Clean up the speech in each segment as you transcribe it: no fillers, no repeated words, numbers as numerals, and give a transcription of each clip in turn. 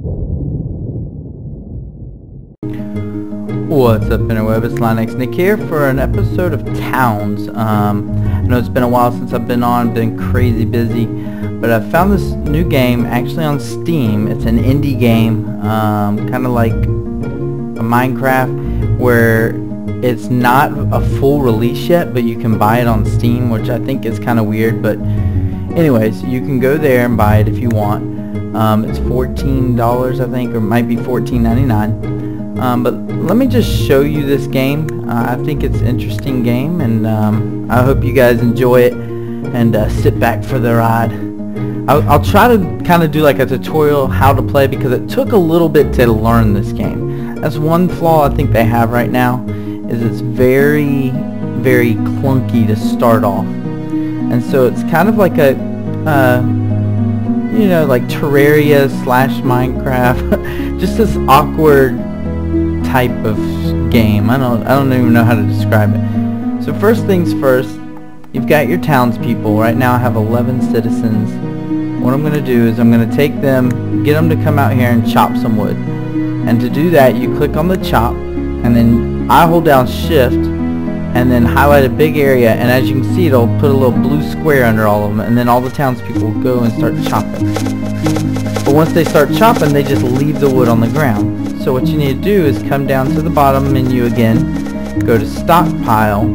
What's up, interweb? It's Linexnick here for an episode of Towns. I know it's been a while since I've been on, been crazy busy, but I found this new game actually on Steam. It's an indie game, kind of like a Minecraft, where it's not a full release yet, but you can buy it on Steam, which I think is kind of weird, but anyways, you can go there and buy it if you want. It's $14, I think, or it might be $14.99. But let me just show you this game. I think it's an interesting game, and I hope you guys enjoy it and sit back for the ride. I'll try to kind of do like a tutorial how to play, because it took a little bit to learn this game. That's one flaw I think they have right now, is it's very, very clunky to start off. And so it's kind of like a, you know, like Terraria / Minecraft, just this awkward type of game. I don't even know how to describe it. So first things first, you've got your townspeople. Right now I have 11 citizens. What I'm going to do is I'm going to take them, get them to come out here and chop some wood. And to do that, you click on the chop, and then I hold down shift and then highlight a big area, and as you can see, it'll put a little blue square under all of them, and then all the townspeople will go and start chopping. But once they start chopping, they just leave the wood on the ground. So what you need to do is come down to the bottom menu again, go to stockpile,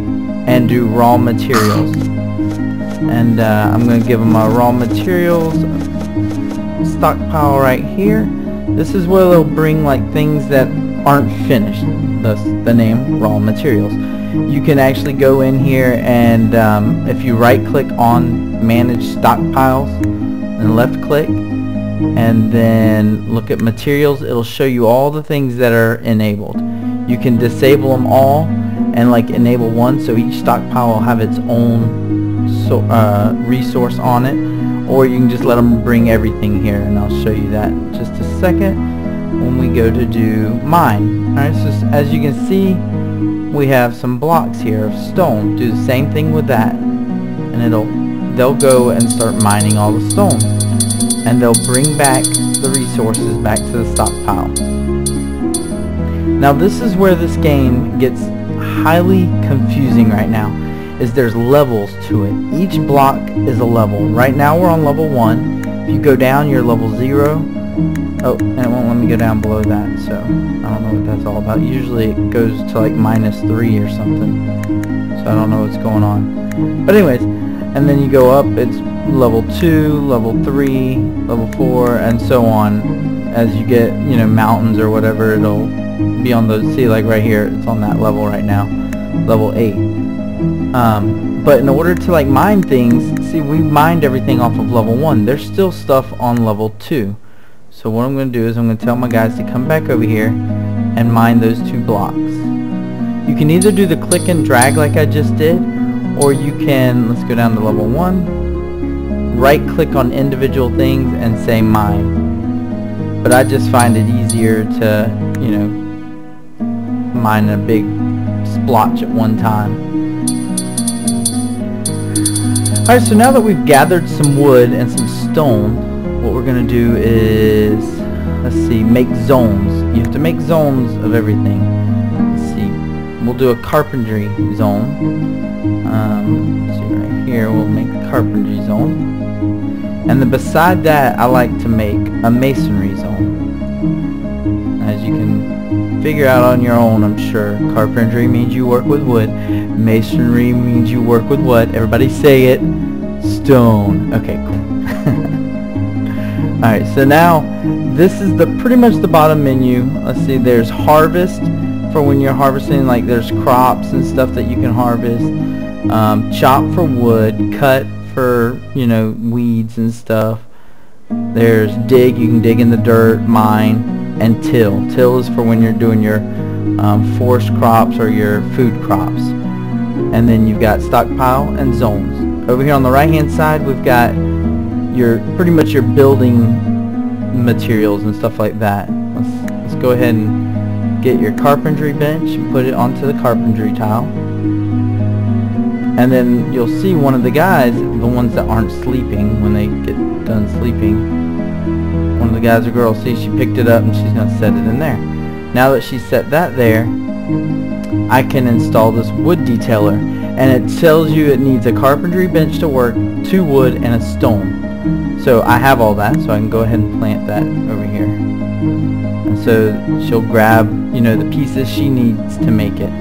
and do raw materials. And I'm going to give them a raw materials stockpile right here. This is where they'll bring like things that aren't finished, thus the name raw materials. You can actually go in here and if you right click on manage stockpiles and left click and then look at materials, it'll show you all the things that are enabled. You can disable them all and like enable one, so each stockpile will have its own resource on it, or you can just let them bring everything here, and I'll show you that in just a second when we go to do mine. Alright, so as you can see, we have some blocks here of stone. Do the same thing with that, and they'll go and start mining all the stone, and they'll bring back the resources back to the stockpile. Now this is where this game gets highly confusing right now, is there's levels to it. Each block is a level. Right now we're on level 1. If you go down, you're level 0. Oh, and it won't let me go down below that, so I don't know what that's all about. Usually it goes to like -3 or something, so I don't know what's going on. But anyways, and then you go up, it's level 2, level 3, level 4, and so on. As you get, you know, mountains or whatever, it'll be on those. See, like right here, it's on that level right now, level 8. But in order to like mine things, see, we mined everything off of level 1. There's still stuff on level 2. So what I'm going to do is I'm going to tell my guys to come back over here and mine those 2 blocks. You can either do the click and drag like I just did, or you can, let's go down to level 1, right click on individual things and say mine. But I just find it easier to, you know, mine a big splotch at one time. Alright, so now that we've gathered some wood and some stone, what we're going to do is, let's see, make zones. You have to make zones of everything. Let's see, we'll do a carpentry zone. Let's see, right here we'll make a carpentry zone. And then beside that, I like to make a masonry zone. As you can figure out on your own, I'm sure. Carpentry means you work with wood. Masonry means you work with what? Everybody say it. Stone. Okay, cool. Alright, so now this is pretty much the bottom menu. Let's see, there's harvest for when you're harvesting, like there's crops and stuff that you can harvest. Chop for wood, cut for, you know, weeds and stuff. There's dig, you can dig in the dirt, mine, and till. Till is for when you're doing your forest crops or your food crops. And then you've got stockpile and zones. Over here on the right hand side, we've got pretty much your building materials and stuff like that. Let's go ahead and get your carpentry bench and put it onto the carpentry tile. And then you'll see one of the guys, the ones that aren't sleeping, when they get done sleeping, one of the guys or girls. See, she picked it up and she's going to set it in there. Now that she set that there, I can install this wood detailer, and it tells you it needs a carpentry bench to work, 2 wood, and a stone. So I have all that, so I can go ahead and plant that over here. And so she'll grab, you know, the pieces she needs to make it.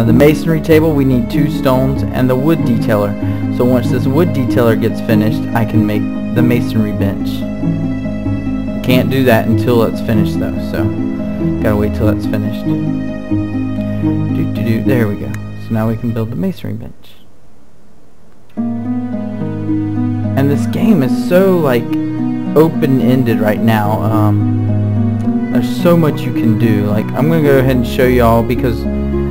The masonry table, we need 2 stones, and the wood detailer. So once this wood detailer gets finished, I can make the masonry bench. Can't do that until it's finished though, so gotta wait till that's finished. There we go. So now we can build the masonry bench. And this game is so like open-ended right now. There's so much you can do. Like, I'm gonna go ahead and show y'all because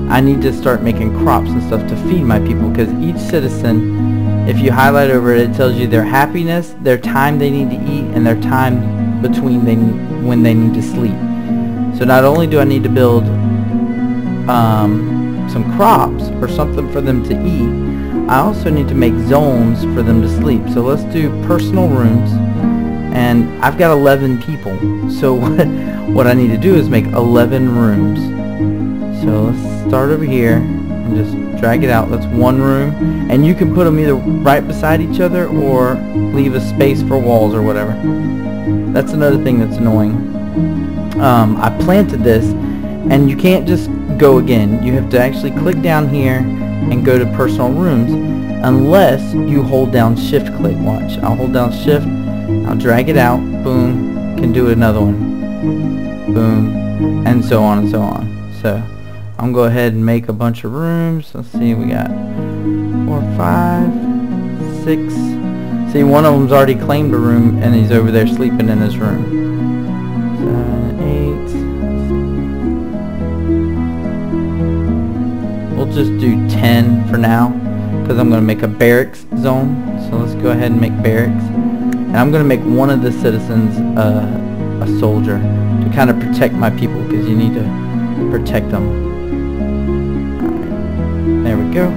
I need to start making crops and stuff to feed my people, because each citizen, if you highlight over it, it tells you their happiness, their time they need to eat, and their time between when they need to sleep. So not only do I need to build some crops or something for them to eat, I also need to make zones for them to sleep. So let's do personal rooms, and I've got 11 people, so what I need to do is make 11 rooms. So let's start over here and just drag it out. That's 1 room, and you can put them either right beside each other or leave a space for walls or whatever. That's another thing that's annoying. I planted this, and you can't just go again. You have to actually click down here and go to personal rooms unless you hold down shift click. Watch, I'll hold down shift, I'll drag it out, boom, can do another one, boom, and so on and so on. So I'm going to go ahead and make a bunch of rooms. Let's see, we got 4, 5, 6. See, one of them's already claimed a room, and he's over there sleeping in his room. 7, 8. We'll just do 10 for now, because I'm going to make a barracks zone. So let's go ahead and make barracks. And I'm going to make one of the citizens a soldier to kind of protect my people, because you need to protect them. There we go.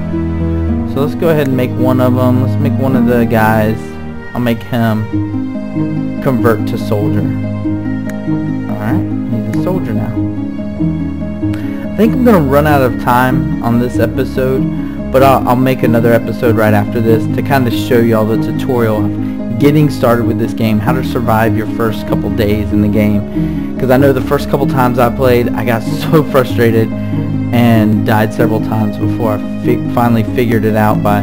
So let's go ahead and make one of them. Let's make one of the guys. I'll make him convert to soldier. Alright, he's a soldier now. I think I'm going to run out of time on this episode, but I'll make another episode right after this to kind of show you all the tutorial of getting started with this game, how to survive your first couple days in the game. Because I know the first couple times I played, I got so frustrated and died several times before I finally figured it out by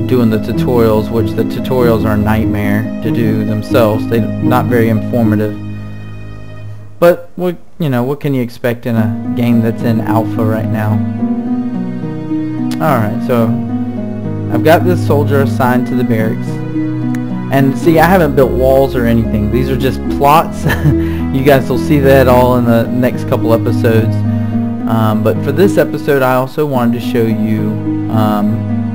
doing the tutorials, which the tutorials are a nightmare to do themselves. They're not very informative. But what can you expect in a game that's in alpha right now? Alright, so I've got this soldier assigned to the barracks. And see, I haven't built walls or anything. These are just plots. You guys will see that all in the next couple episodes. But for this episode, I also wanted to show you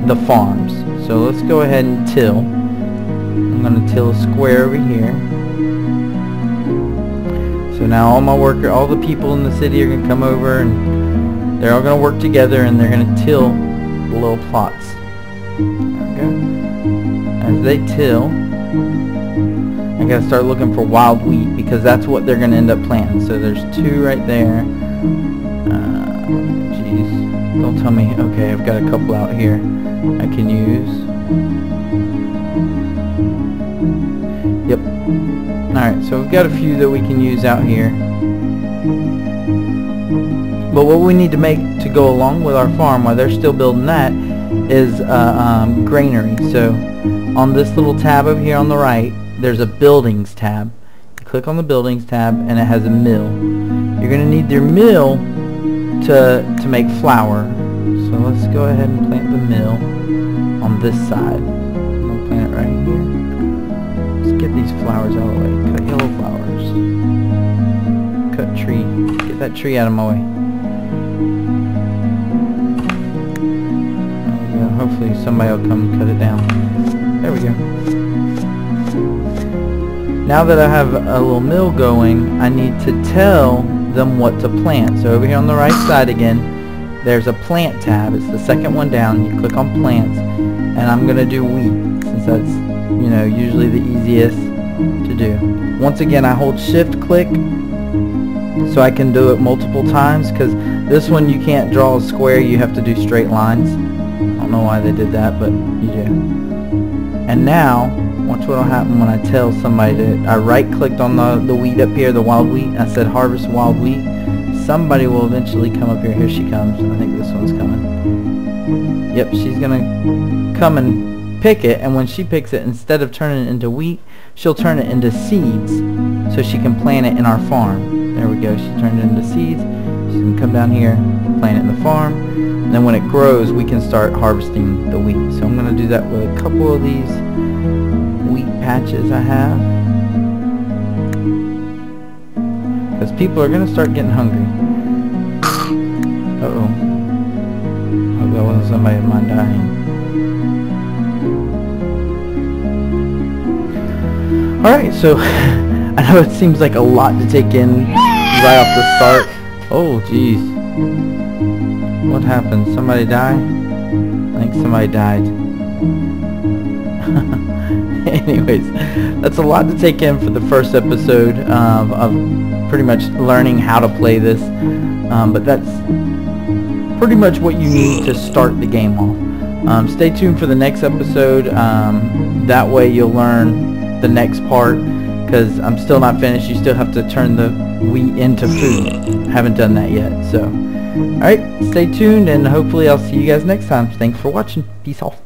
the farms. So let's go ahead and till. I'm going to till a square over here. So now all the people in the city are going to come over, and they're all going to work together, and they're going to till the little plots. There we go. As they till, I got to start looking for wild wheat, because that's what they're going to end up planting. So there's 2 right there. Jeez, don't tell me. Okay, I've got a couple out here I can use. Yep. Alright, so we've got a few that we can use out here. But what we need to make to go along with our farm while they're still building that is granary. So on this little tab over here on the right, there's a buildings tab. You click on the buildings tab, and it has a mill. You're going to need your mill to make flour. So let's go ahead and plant the mill on this side. I'll plant it right here. Let's get these flowers out of the way. Cut yellow flowers. Cut tree. Get that tree out of my way. There we go. Hopefully somebody will come cut it down. There we go. Now that I have a little mill going, I need to tell them what to plant. So over here on the right side again, there's a plant tab. It's the second one down. You click on plants, and I'm going to do wheat, since that's you know, usually the easiest to do. Once again, I hold shift click so I can do it multiple times, because this one you can't draw a square, you have to do straight lines. I don't know why they did that, but you do. And now, watch what will happen when I tell somebody to, I right clicked on the wheat up here, the wild wheat, I said harvest wild wheat. Somebody will eventually come up here. Here she comes. I think this one's coming. Yep, she's gonna come and pick it, and when she picks it, instead of turning it into wheat, she'll turn it into seeds so she can plant it in our farm. There we go, she turned it into seeds. She's gonna come down here, plant it in the farm, and then when it grows we can start harvesting the wheat. So I'm gonna do that with a couple of these wheat patches I have, because people are gonna start getting hungry. Uh-oh. Hope that wasn't somebody of mine dying. Alright, so I know it seems like a lot to take in right off the start. Oh, jeez. What happened? Somebody died? I think somebody died. Anyways, that's a lot to take in for the first episode of pretty much learning how to play this. But that's pretty much what you need to start the game off. Stay tuned for the next episode. That way you'll learn the next part, because I'm still not finished. You still have to turn the wheat into food. Haven't done that yet. So alright, stay tuned, and hopefully I'll see you guys next time. Thanks for watching. Peace off.